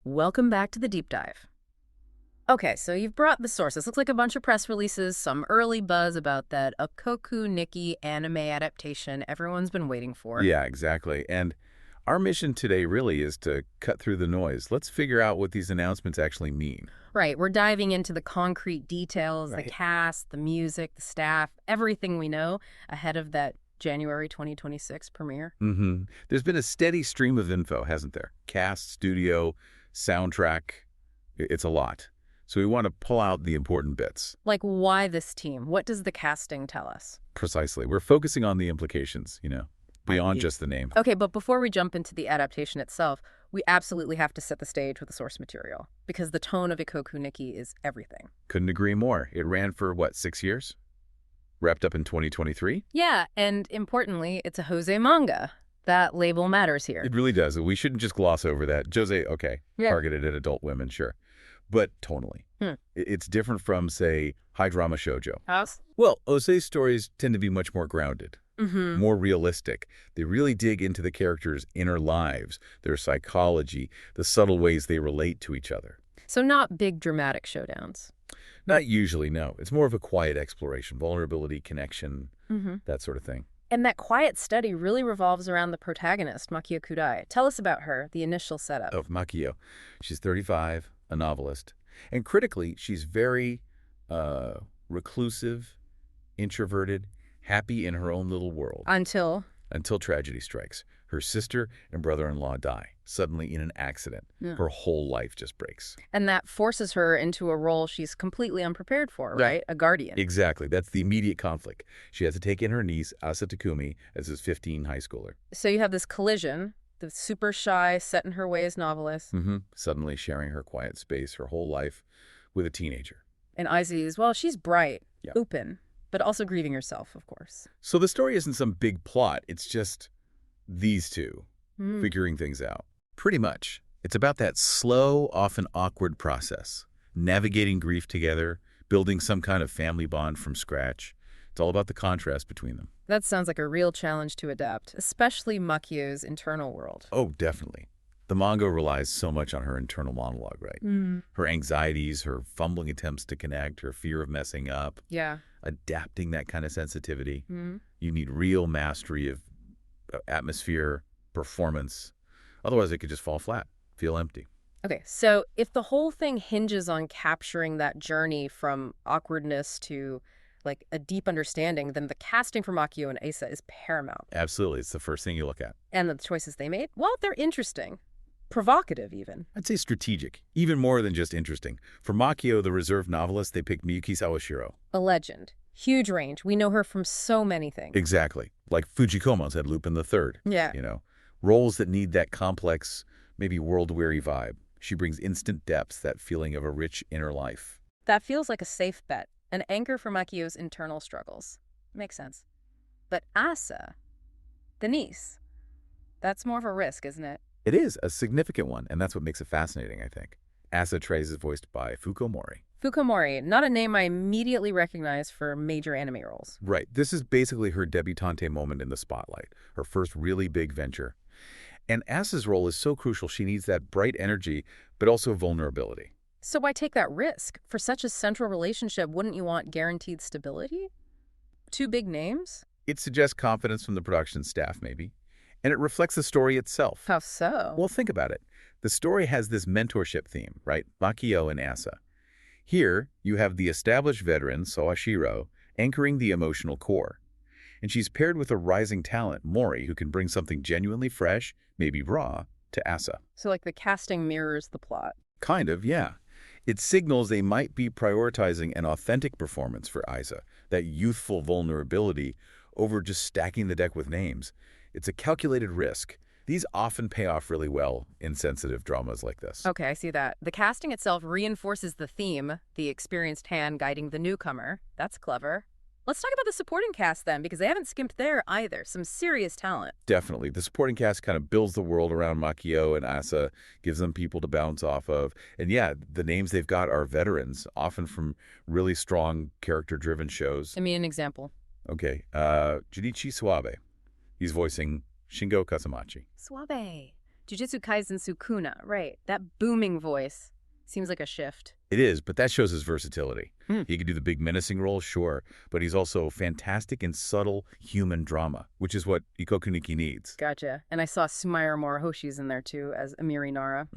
Welcome back to the deep dive. Okay, so you've brought the sources. Looks like a bunch of press releases, some early buzz about that Ikoku Nikki anime adaptation everyone's been waiting for. Yeah, exactly. And our mission today really is to cut through the noise. Let's figure out what these announcements actually mean. Right, we're diving into the concrete details, Right. the cast, the music, the staff, everything we know ahead of that January 2026 premiere. There's been a steady stream of info, hasn't there? Cast, studio, soundtrack. It's a lot. So we want to pull out the important bits. Like, why this team? What does the casting tell us? Precisely. We're focusing on the implications, beyond just the name. Okay, but before we jump into the adaptation itself, we absolutely have to set the stage with the source material, because the tone of Ikoku Nikki is everything. Couldn't agree more. It ran for, 6 years? Wrapped up in 2023? Yeah, and importantly, it's a josei manga. That label matters here. It really does. We shouldn't just gloss over that. Josei, okay, Yeah. targeted at adult women, sure. But tonally. It's different from, say, high drama shoujo. House? Well, Osei's stories tend to be much more grounded, Mm-hmm. more realistic. They really dig into the characters' inner lives, their psychology, the subtle ways they relate to each other. So not big dramatic showdowns. Not usually, no. It's more of a quiet exploration, vulnerability, connection, Mm-hmm. that sort of thing. And that quiet study really revolves around the protagonist, Makio Koudai. Tell us about her, the initial setup. Of Makio. She's 35, a novelist. And critically, she's very reclusive, introverted, happy in her own little world. Until Tragedy strikes. Her sister and brother-in-law die, suddenly in an accident. Yeah. Her whole life just breaks. And that forces her into a role she's completely unprepared for, Yeah. right? A guardian. Exactly. That's the immediate conflict. She has to take in her niece, Asa Takumi, as his 15 high schooler. So you have this collision, the super shy, set in her ways novelist, Suddenly sharing her quiet space, her whole life, with a teenager. and Izzy's, well, she's bright, Yeah. open, but also grieving herself, of course. So the story isn't some big plot. It's just these two Mm. figuring things out. Pretty much. It's about that slow, often awkward process. Navigating grief together, building some kind of family bond from scratch. It's all about the contrast between them. That sounds like a real challenge to adapt, especially Makio's internal world. Oh, definitely. The manga relies so much on her internal monologue, right? Her anxieties, her fumbling attempts to connect, her fear of messing up, Yeah. adapting that kind of sensitivity. Mm. You need real mastery of atmosphere, performance. Otherwise, it could just fall flat, feel empty. Okay, so if the whole thing hinges on capturing that journey from awkwardness to like a deep understanding, then the casting for Makio and Asa is paramount. Absolutely. It's the first thing you look at. And the choices they made, well, they're interesting. Provocative, even. I'd say strategic, even more than just interesting. For Makio, the reserved novelist, they picked Miyuki Sawashiro. A legend. Huge range. We know her from so many things. Exactly. Like Fujikomo's had Lupin III. Yeah. Roles that need that complex, maybe world-weary vibe. She brings instant depth, that feeling of a rich inner life. That feels like a safe bet. An anchor for Makio's internal struggles. Makes sense. But Asa, the niece, that's more of a risk, isn't it? It is a significant one, and that's what makes it fascinating, I think. Asa Trace is voiced by Fuko Mori. Fuko Mori, not a name I immediately recognize for major anime roles. Right. This is basically her debutante moment in the spotlight, her first really big venture. And Asa's role is so crucial. She needs that bright energy, but also vulnerability. So why take that risk? For such a central relationship, wouldn't you want guaranteed stability? Two big names? It suggests confidence from the production staff, maybe. And it reflects the story itself. How so? Well, think about it. The story has this mentorship theme, right? Makio and Asa. Here, you have the established veteran, Sawashiro, anchoring the emotional core. And she's paired with a rising talent, Mori, who can bring something genuinely fresh, maybe raw, to Asa. So like the casting mirrors the plot. Kind of, yeah. It signals they might be prioritizing an authentic performance for Asa, that youthful vulnerability, over just stacking the deck with names. It's a calculated risk. These often pay off really well in sensitive dramas like this. Okay, I see that. The casting itself reinforces the theme, the experienced hand guiding the newcomer. That's clever. Let's talk about the supporting cast then, because they haven't skimped there either. Some serious talent. Definitely. The supporting cast kind of builds the world around Makio and Asa, gives them people to bounce off of. And yeah, the names they've got are veterans, often from really strong character-driven shows. Give me an example. Okay, Junichi Suabe. He's voicing Shingo Kazamachi. Suave. Jujutsu Kaisen Sukuna, right. That booming voice seems like a shift. It is, but that shows his versatility. Hmm. He could do the big menacing role, sure, but he's also fantastic in subtle human drama, which is what Ikoku Nikki needs. Gotcha. And I saw Sumire Morihoshi's in there, too, as Amiri Nara.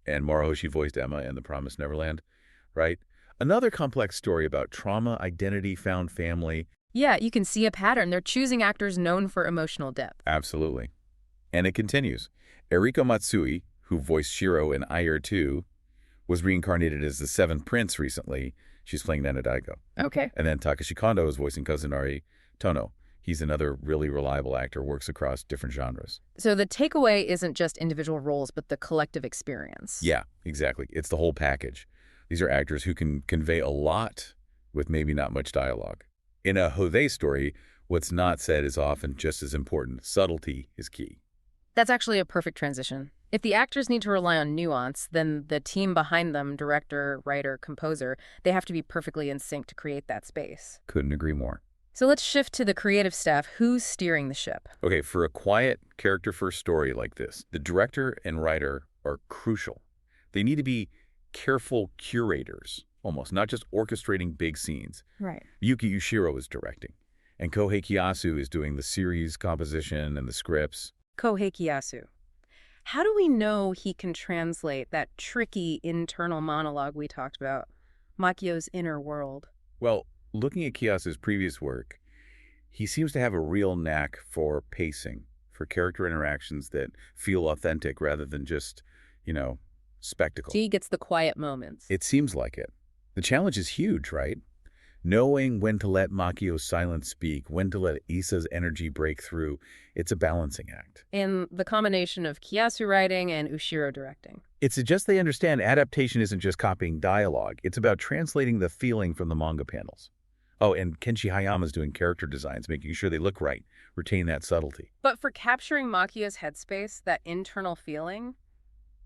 And Morohoshi voiced Emma in The Promised Neverland, right? Another complex story about trauma, identity, found family. Yeah, you can see a pattern. They're choosing actors known for emotional depth. Absolutely. And it continues. Eriko Matsui, who voiced Shiro in Ayer 2, was reincarnated as the Seventh Prince recently. She's playing Nanadaiko. Okay. And then Takashi Kondo is voicing Kazunari Tono. He's another really reliable actor, works across different genres. So the takeaway isn't just individual roles, but the collective experience. Yeah, exactly. It's the whole package. These are actors who can convey a lot with maybe not much dialogue. In a Hode story, what's not said is often just as important. Subtlety is key. That's actually a perfect transition. If the actors need to rely on nuance, then the team behind them, director, writer, composer, they have to be perfectly in sync to create that space. Couldn't agree more. So let's shift to the creative staff. Who's steering the ship? Okay, for a quiet, character-first story like this, the director and writer are crucial. They need to be careful curators, almost, not just orchestrating big scenes. Right. Yuki Yushiro is directing, and Kohei Kiyasu is doing the series composition and the scripts. Kohei Kiyasu. How do we know he can translate that tricky internal monologue we talked about, Makio's inner world? Well, looking at Kiyasu's previous work, he seems to have a real knack for pacing, for character interactions that feel authentic rather than just, spectacle. He gets the quiet moments. It seems like it. The challenge is huge, right? Knowing when to let Makio's silence speak, when to let Isa's energy break through, it's a balancing act. And the combination of Kiyasu writing and Ushiro directing. It suggests they understand adaptation isn't just copying dialogue. It's about translating the feeling from the manga panels. Oh, and Kenshi Hayama's doing character designs, making sure they look right, retain that subtlety. But for capturing Makio's headspace, that internal feeling,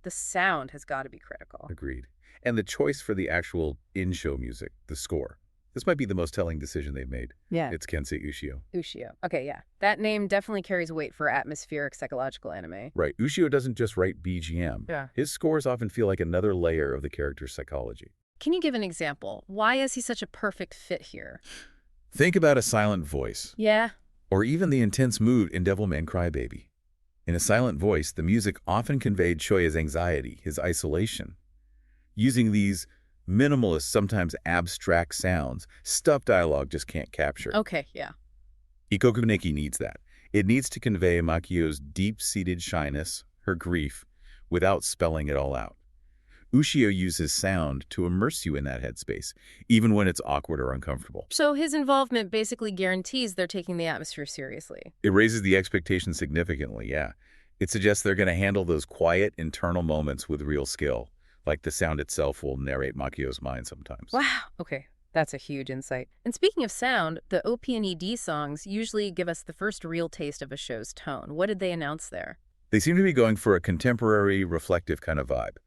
the sound has got to be critical. Agreed. And the choice for the actual in-show music, the score. This might be the most telling decision they've made. Yeah. It's Kensei Ushio. Ushio. Okay, yeah. That name definitely carries weight for atmospheric psychological anime. Right. Ushio doesn't just write BGM. Yeah. His scores often feel like another layer of the character's psychology. Can you give an example? Why is he such a perfect fit here? Think about a silent voice. Yeah. Or even the intense mood in Devilman Crybaby. In a silent voice, the music often conveyed Shoya's anxiety, his isolation. Using these minimalist, sometimes abstract sounds, stuff dialogue just can't capture. Okay, yeah. Ikoku Nikki needs that. It needs to convey Makio's deep-seated shyness, her grief, without spelling it all out. Ushio uses sound to immerse you in that headspace, even when it's awkward or uncomfortable. So his involvement basically guarantees they're taking the atmosphere seriously. It raises the expectation significantly, yeah. It suggests they're going to handle those quiet, internal moments with real skill, like the sound itself will narrate Makio's mind sometimes. Wow. Okay, that's a huge insight. And speaking of sound, the OP and ED songs usually give us the first real taste of a show's tone. What did they announce there? They seem to be going for a contemporary, reflective kind of vibe.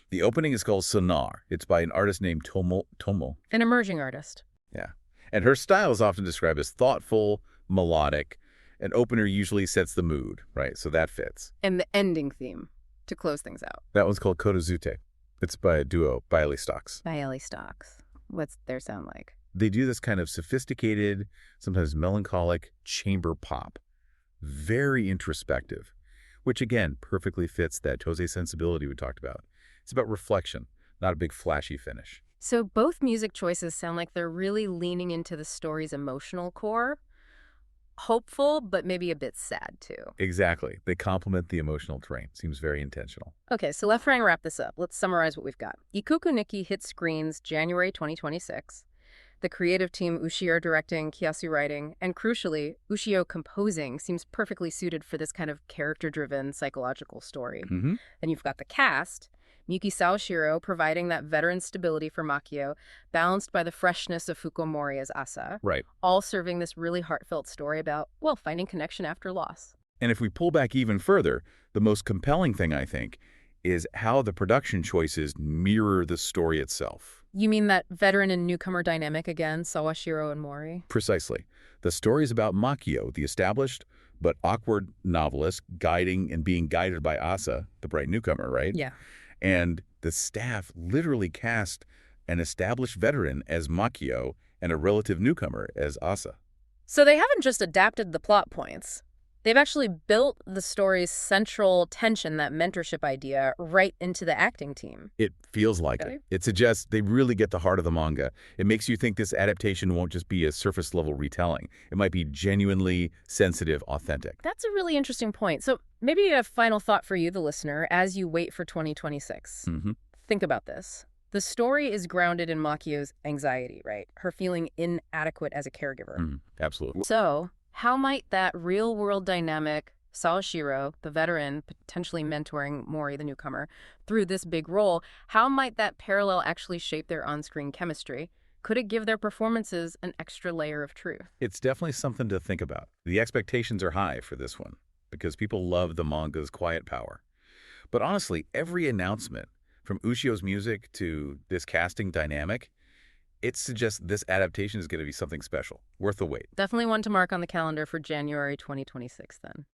The opening is called Sonare. It's by an artist named TOMOO. An emerging artist. Yeah. And her style is often described as thoughtful, melodic. An opener usually sets the mood, right? So that fits. And the ending theme to close things out. That one's called Kotozute. It's by a duo, Bialystocks. Bialystocks. What's their sound like? They do this kind of sophisticated, sometimes melancholic chamber pop. Very introspective, which again perfectly fits that josei sensibility we talked about. It's about reflection, not a big flashy finish. So both music choices sound like they're really leaning into the story's emotional core. Hopeful, but maybe a bit sad, too. Exactly. They complement the emotional terrain. Seems very intentional. Okay, so let's wrap this up. Let's summarize what we've got. Ikoku Nikki hit screens January 2026. The creative team Ushio directing, Kiyasu writing, and crucially, Ushio composing seems perfectly suited for this kind of character-driven psychological story. Then you've got the cast, Miyuki Sawashiro providing that veteran stability for Makio, balanced by the freshness of Fuko Mori as Asa. Right. All serving this really heartfelt story about, well, finding connection after loss. And if we pull back even further, the most compelling thing, I think, is how the production choices mirror the story itself. You mean that veteran and newcomer dynamic again, Sawashiro and Mori? Precisely. The story is about Makio, the established, but awkward novelist guiding and being guided by Asa, the bright newcomer, right? Yeah. And the staff literally cast an established veteran as Makio and a relative newcomer as Asa. So they haven't just adapted the plot points. They've actually built the story's central tension, that mentorship idea, right into the acting team. It feels like it. It suggests they really get the heart of the manga. It makes you think this adaptation won't just be a surface-level retelling. It might be genuinely sensitive, authentic. That's a really interesting point. So maybe a final thought for you, the listener, as you wait for 2026. Think about this. The story is grounded in Makio's anxiety, right? Her feeling inadequate as a caregiver. Absolutely. So how might that real-world dynamic, Sawashiro, the veteran, potentially mentoring Mori, the newcomer, through this big role, how might that parallel actually shape their on-screen chemistry? Could it give their performances an extra layer of truth? It's definitely something to think about. The expectations are high for this one because people love the manga's quiet power. But honestly, every announcement, from Ushio's music to this casting dynamic, it suggests this adaptation is going to be something special, worth the wait. Definitely one to mark on the calendar for January 2026 then.